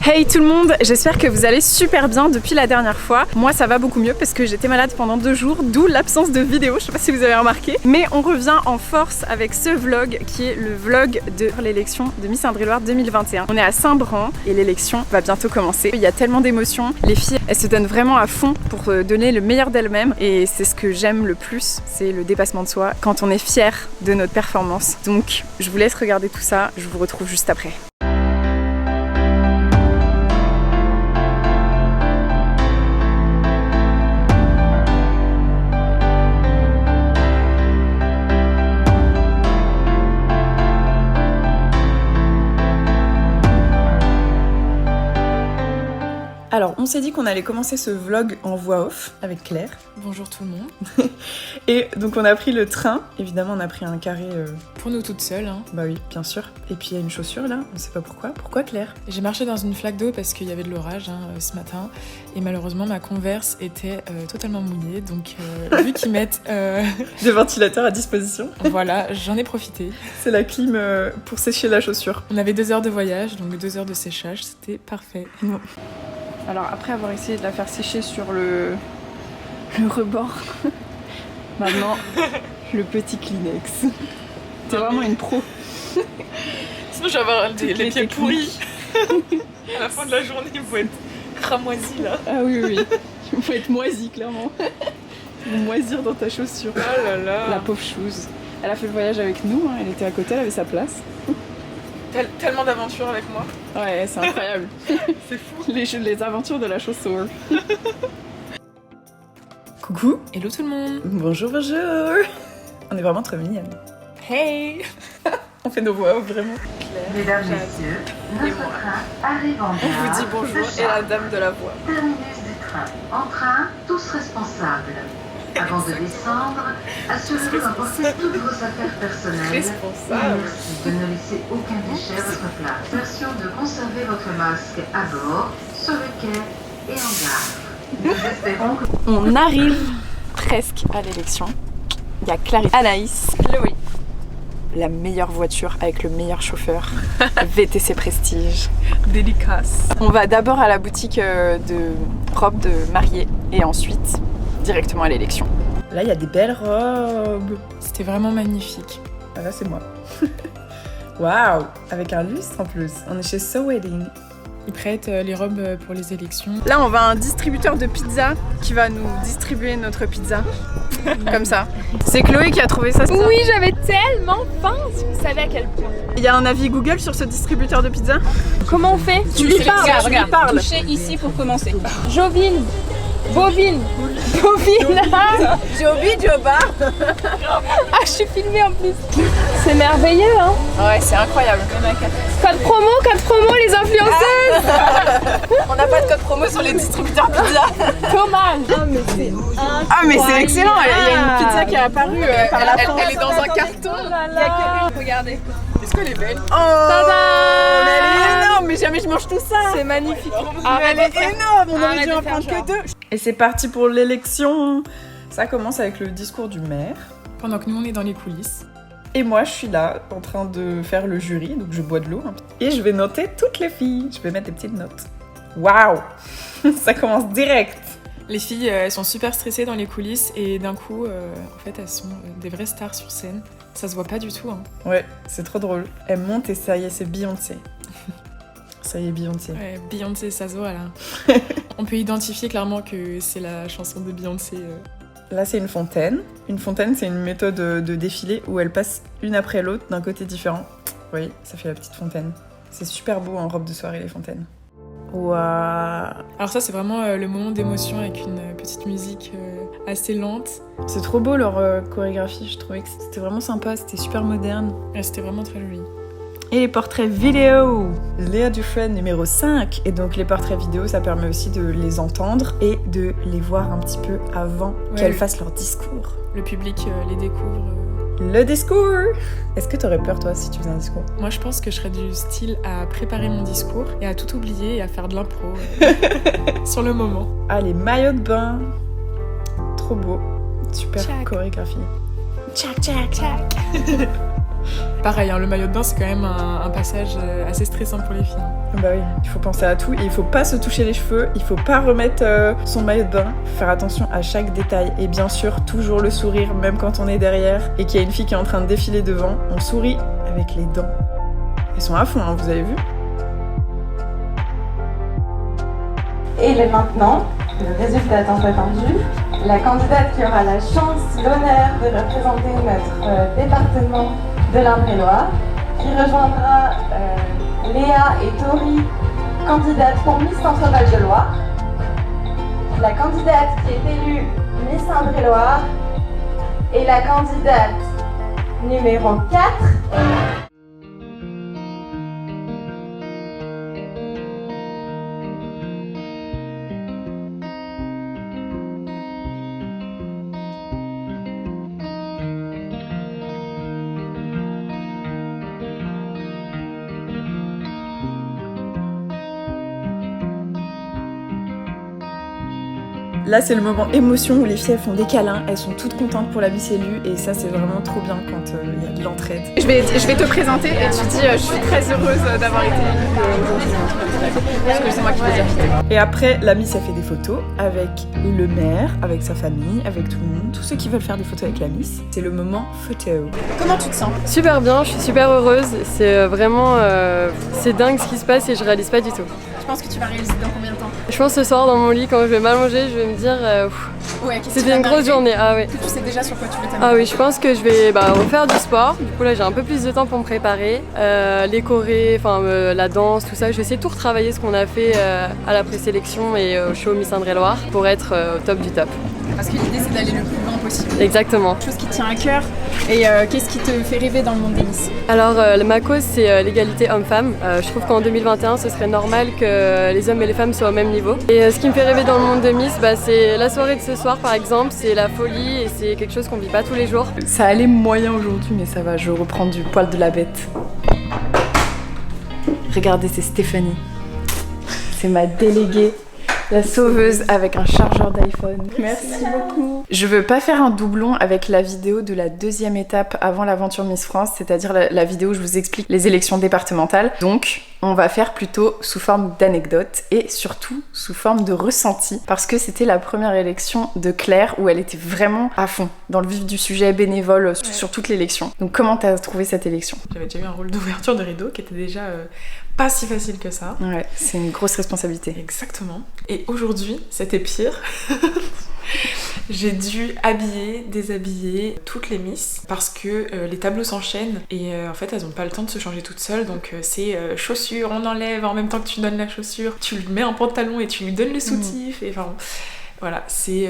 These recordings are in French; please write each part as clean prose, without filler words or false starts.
Hey tout le monde, j'espère que vous allez super bien depuis la dernière fois. Moi ça va beaucoup mieux parce que j'étais malade pendant 2 jours, d'où l'absence de vidéo, je sais pas si vous avez remarqué. Mais on revient en force avec ce vlog qui est le vlog de l'élection de Miss Indre-et-Loire 2021. On est à Saint-Bran et l'élection va bientôt commencer. Il y a tellement d'émotions, les filles elles se donnent vraiment à fond pour donner le meilleur d'elles-mêmes et c'est ce que j'aime le plus, c'est le dépassement de soi quand on est fier de notre performance. Donc je vous laisse regarder tout ça, je vous retrouve juste après. Alors, on s'est dit qu'on allait commencer ce vlog en voix off avec Claire. Bonjour tout le monde. Et donc on a pris le train. Évidemment, on a pris un carré... Pour nous toutes seules. Hein. Bah oui, bien sûr. Et puis il y a une chaussure là, on sait pas pourquoi. Pourquoi Claire? J'ai marché dans une flaque d'eau parce qu'il y avait de l'orage ce matin. Et malheureusement, ma Converse était totalement mouillée. Donc vu qu'ils mettent... Des ventilateurs à disposition. Voilà, j'en ai profité. C'est la clim pour sécher la chaussure. On avait 2 heures de voyage, donc 2 heures de séchage. C'était parfait. Bon. Alors après avoir essayé de la faire sécher sur le rebord, maintenant le petit Kleenex. T'es vraiment une pro. Sinon je vais avoir les pieds pourris. À la fin de la journée, il faut être cramoisi là. Ah oui, oui. Il faut être moisi clairement. Ils vont moisir dans ta chaussure. Oh là là. La pauvre chose. Elle a fait le voyage avec nous, hein. Elle était à côté, elle avait sa place. Tellement d'aventures avec moi. Ouais, c'est incroyable. C'est fou. Les aventures de la chaussure. Coucou. Hello tout le monde. Bonjour, bonjour. On est vraiment très mignonnes. Hey. On fait nos voix vraiment. Mesdames, Messieurs, notre train arrive en gare. On vous dit bonjour et la dame de la voix. Terminus du train. En train, tous responsables. Avant de descendre, assurez-vous d'emporter toutes vos affaires personnelles. Responsable. Merci de ne laisser aucun déchet à votre place. Attention de conserver votre masque à bord, sur le quai et en gare. Nous espérons que... On arrive presque à l'élection. Il y a Clarisse, Anaïs, Chloé. La meilleure voiture avec le meilleur chauffeur. VTC Prestige. Dédicace. On va d'abord à la boutique de robes de mariée et ensuite directement à l'élection. Là, il y a des belles robes. C'était vraiment magnifique. Ah, là, c'est moi. Waouh! Avec un lustre en plus. On est chez So Wedding. Ils prêtent les robes pour les élections. Là, on va à un distributeur de pizza qui va nous distribuer notre pizza. Comme ça. C'est Chloé qui a trouvé ça. Oui, j'avais tellement faim, si vous savez à quel point. Il y a un avis Google sur ce distributeur de pizza? Comment on fait? Tu lui parles, Regarde. Touchez ici pour commencer. Jovine, bovine, bovine. Joby, Joba. Ah, je suis filmée en plus. C'est merveilleux, hein? Ouais, c'est incroyable. Code promo, les influenceuses. On n'a pas de code promo sur les distributeurs pizza. Dommage. Ah, mais c'est incroyable. Ah, mais c'est excellent. Il y a une pizza qui est apparue par la fin. Elle est dans un carton. Oh là là. Regardez. Est-ce qu'elle est belle? Oh, mais elle est énorme. Mais jamais je mange tout ça. C'est magnifique. Elle est énorme. On aurait Arrête dû de en faire prendre genre. que 2. Et c'est parti pour l'élection. Ça commence avec le discours du maire. Pendant que nous on est dans les coulisses. Et moi, je suis là, en train de faire le jury, donc je bois de l'eau. Et je vais noter toutes les filles. Je vais mettre des petites notes. Waouh. Ça commence direct. Les filles, elles sont super stressées dans les coulisses et d'un coup, en fait, elles sont des vraies stars sur scène. Ça se voit pas du tout. Hein. Ouais, c'est trop drôle. Elle monte et ça y est, c'est Beyoncé. Ça y est, Beyoncé. Ouais, Beyoncé, ça se voit là. On peut identifier clairement que c'est la chanson de Beyoncé. Là, c'est une fontaine. Une fontaine, c'est une méthode de défilé où elles passent une après l'autre d'un côté différent. Oui, ça fait la petite fontaine. C'est super beau en robe de soirée, les fontaines. Waouh. Alors ça, c'est vraiment le moment d'émotion avec une petite musique assez lente. C'est trop beau leur chorégraphie, je trouvais que c'était vraiment sympa, c'était super moderne. Et c'était vraiment très joli. Et les portraits vidéo, Léa Dufresne numéro 5. Et donc les portraits vidéo, ça permet aussi de les entendre et de les voir un petit peu avant qu'elles fassent leur discours. Le public les découvre. Le discours. Est-ce que t'aurais peur toi si tu faisais un discours? Moi je pense que je serais du style à préparer mon discours et à tout oublier et à faire de l'impro sur le moment. Ah, les maillots de bain, trop beau, super Tchac. chorégraphie. Tchac, tchac, tchac. Pareil, hein, le maillot de bain c'est quand même un passage assez stressant pour les filles. Bah oui, il faut penser à tout et il faut pas se toucher les cheveux, il faut pas remettre son maillot de bain, faire attention à chaque détail et bien sûr toujours le sourire même quand on est derrière et qu'il y a une fille qui est en train de défiler devant, on sourit avec les dents. Elles sont à fond, hein, vous avez vu? Et maintenant, le résultat tant attendu, la candidate qui aura la chance, l'honneur de représenter notre département de l'Indre-et-Loire, qui rejoindra Léa et Tori, candidates pour Miss Centre-Val de Loire. La candidate qui est élue Miss Indre-et-Loire est la candidate numéro 4. Là, c'est le moment émotion où les filles elles font des câlins, elles sont toutes contentes pour la Miss élue et ça, c'est vraiment trop bien quand il y a de l'entraide. Je vais te présenter et tu dis je suis très heureuse d'avoir été élue aujourd'hui. Parce que c'est moi qui vais dire. Et après, la Miss a fait des photos avec le maire, avec sa famille, avec tout le monde, tous ceux qui veulent faire des photos avec la Miss. C'est le moment photo. Comment tu te sens? Super bien, je suis super heureuse. C'est vraiment c'est dingue ce qui se passe et je réalise pas du tout. Tu penses que tu vas réaliser dans combien de temps? Je pense ce soir dans mon lit quand je vais m'allonger, je vais me dire ouais, c'était une grosse journée. Ah ouais. Que tu sais déjà sur quoi tu veux t'amuser? Ah oui, je pense que je vais refaire du sport. Du coup là j'ai un peu plus de temps pour me préparer. Les chorés, la danse, tout ça. Je vais essayer de tout retravailler ce qu'on a fait à la présélection et au show Miss Indre-et-Loire pour être au top du top. Parce que l'idée c'est d'aller le plus loin possible. Exactement. Chose qui te tient à cœur. Et qu'est-ce qui te fait rêver dans le monde des Miss? Alors ma cause c'est l'égalité homme-femme. Je trouve qu'en 2021 ce serait normal que les hommes et les femmes soient au même niveau. Et ce qui me fait rêver dans le monde de Miss, c'est la soirée de ce soir par exemple, c'est la folie et c'est quelque chose qu'on vit pas tous les jours. Ça allait moyen aujourd'hui mais ça va, je reprends du poil de la bête. Regardez, c'est Stéphanie. C'est ma déléguée. La sauveuse avec un chargeur d'iPhone. Merci beaucoup. Je veux pas faire un doublon avec la vidéo de la deuxième étape avant l'aventure Miss France, c'est-à-dire la vidéo où je vous explique les élections départementales. Donc, on va faire plutôt sous forme d'anecdote et surtout sous forme de ressenti parce que c'était la première élection de Claire où elle était vraiment à fond dans le vif du sujet, bénévole sur toute l'élection. Donc, comment t'as trouvé cette élection? J'avais déjà eu un rôle d'ouverture de rideau qui était déjà pas si facile que ça. Ouais, c'est une grosse responsabilité. Exactement. Et aujourd'hui, c'était pire. J'ai dû habiller, déshabiller toutes les Miss parce que les tableaux s'enchaînent et en fait elles ont pas le temps de se changer toutes seules, donc c'est chaussures, on enlève en même temps que tu donnes la chaussure, tu lui mets un pantalon et tu lui donnes le soutif et enfin voilà, c'est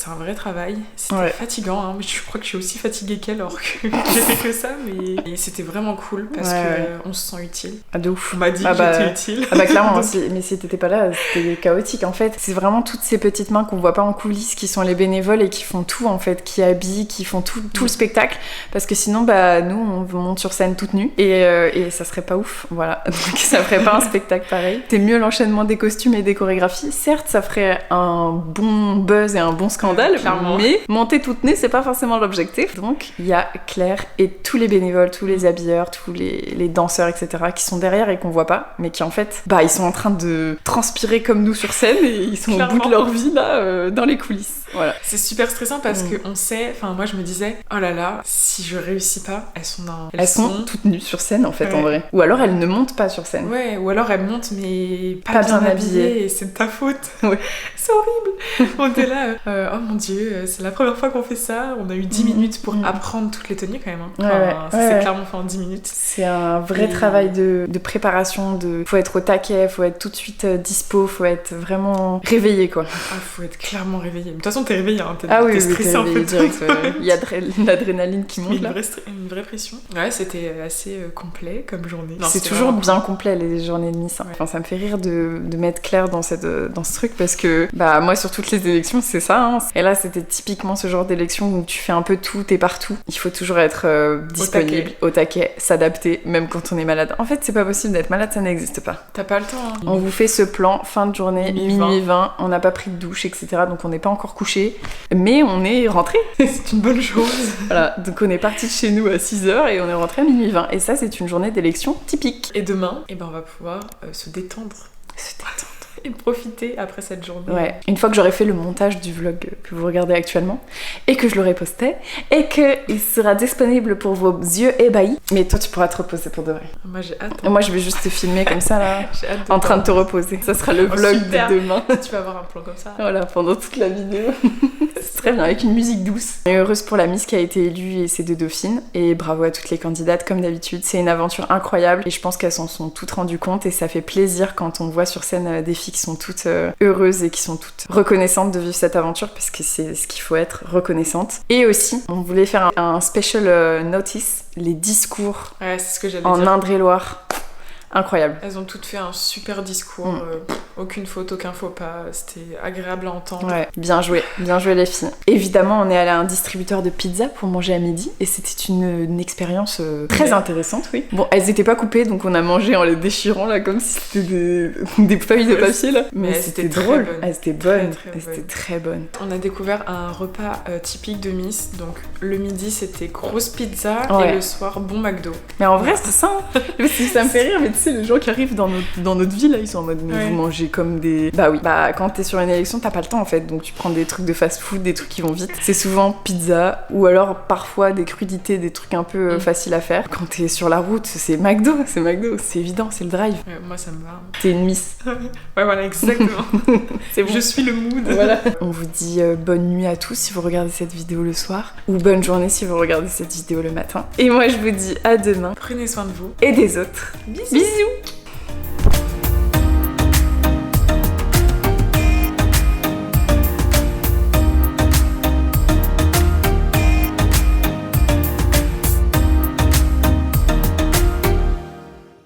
un vrai travail. C'était fatigant, hein, mais je crois que je suis aussi fatiguée qu'elle alors que j'ai fait que ça, mais c'était vraiment cool parce que on se sent utile. Ah, de ouf. On m'a dit que j'étais utile. Ah bah clairement, mais si t'étais pas là, c'était chaotique en fait. C'est vraiment toutes ces petites mains qu'on voit pas en coulisses qui sont les bénévoles et qui font tout en fait, qui habillent, qui font tout le spectacle, parce que sinon nous on monte sur scène toute nue et ça serait pas ouf, voilà. Donc ça ferait pas un spectacle pareil. C'est mieux l'enchaînement des costumes et des chorégraphies. Certes, ça ferait un bon buzz et un bon scandale, mais monter toute nue c'est pas forcément l'objectif. Donc il y a Claire et tous les bénévoles, tous les habilleurs, tous les danseurs etc qui sont derrière et qu'on voit pas, mais qui en fait ils sont en train de transpirer comme nous sur scène et ils sont au bout de leur vie là dans les coulisses. Voilà. C'est super stressant parce que on sait, enfin moi je me disais oh là là, si je réussis pas, elles sont toutes nues sur scène en fait en vrai. Ou alors elles ne montent pas sur scène. Ouais, ou alors elles montent mais pas bien habillées et c'est de ta faute. Ouais. C'est horrible. On était là, oh mon dieu, c'est la première fois qu'on fait ça. On a eu 10 minutes pour apprendre toutes les tenues quand même. Hein. Enfin, ça s'est clairement fait en 10 minutes. C'est un vrai travail de préparation. Faut être au taquet, faut être tout de suite dispo, faut être vraiment réveillé quoi. Ah, faut être clairement réveillé. De toute façon, t'es réveillé, hein. T'es stressé un peu. Direct, il y a de l'adrénaline qui monte là. Une vraie pression. Ouais, c'était assez complet comme journée. C'est toujours bien complet les journées de Miss. Hein. Enfin, ça me fait rire de mettre Claire dans ce truc parce que moi sur toutes les élections c'est ça hein. Et là c'était typiquement ce genre d'élection où tu fais un peu tout, t'es partout, il faut toujours être disponible, au taquet, s'adapter même quand on est malade. En fait c'est pas possible d'être malade, ça n'existe pas. T'as pas le temps hein. On vous fait ce plan fin de journée, minuit 20, on n'a pas pris de douche etc, donc on n'est pas encore couché coucher, mais on est rentré. C'est une bonne chose. Voilà, donc on est parti de chez nous à 6h et on est rentré à minuit 20. Et ça, c'est une journée d'élection typique. Et demain, on va pouvoir se détendre. Et profiter après cette journée. Ouais, une fois que j'aurai fait le montage du vlog que vous regardez actuellement, et que je l'aurai posté, et qu'il sera disponible pour vos yeux ébahis, mais toi tu pourras te reposer pour de vrai. Moi j'ai hâte. Moi je vais juste te filmer comme ça là, J'ai hâte en train de te reposer. Ça sera le vlog super. de demain. Tu vas avoir un plan comme ça. Voilà, pendant toute la vidéo. C'est très bien, avec une musique douce. Et heureuse pour la Miss qui a été élue et ses 2 dauphines, et bravo à toutes les candidates comme d'habitude. C'est une aventure incroyable, et je pense qu'elles s'en sont toutes rendues compte, et ça fait plaisir quand on voit sur scène des filles qui sont toutes heureuses et qui sont toutes reconnaissantes de vivre cette aventure, parce que c'est ce qu'il faut être, reconnaissante. Et aussi, on voulait faire un special notice, les discours Ouais, c'est ce que j'allais en dire. Indre-et-Loire. Incroyable. Elles ont toutes fait un super discours, aucune faute, aucun faux pas, c'était agréable à entendre. Ouais, bien joué les filles. Évidemment, on est allé à un distributeur de pizza pour manger à midi, et c'était une expérience très intéressante, oui. Bon, elles étaient pas coupées, donc on a mangé en les déchirant là, comme si c'était des feuilles de papier là. Mais c'était drôle. Elles étaient bonnes. Elles étaient très bonnes. On a découvert un repas typique de Miss, donc le midi c'était grosse pizza Ouais. et le soir bon McDo. Mais en vrai, c'est ça. Hein. Ça me fait rire, mais tu sais, les gens qui arrivent dans notre ville, là, ils sont en mode, mais Ouais. vous mangez comme des... Bah oui, bah quand t'es sur une élection, t'as pas le temps en fait, donc tu prends des trucs de fast-food, des trucs qui vont vite. C'est souvent pizza, ou alors parfois des crudités, des trucs un peu faciles à faire. Quand t'es sur la route, c'est McDo, c'est évident, c'est le drive. Ouais, moi ça me va. T'es une Miss. Ouais voilà, exactement. C'est bon. Je suis le mood. Voilà. On vous dit bonne nuit à tous si vous regardez cette vidéo le soir, ou bonne journée si vous regardez cette vidéo le matin. Et moi je vous dis à demain, Prenez soin de vous. et des autres. Bisous. Bisous.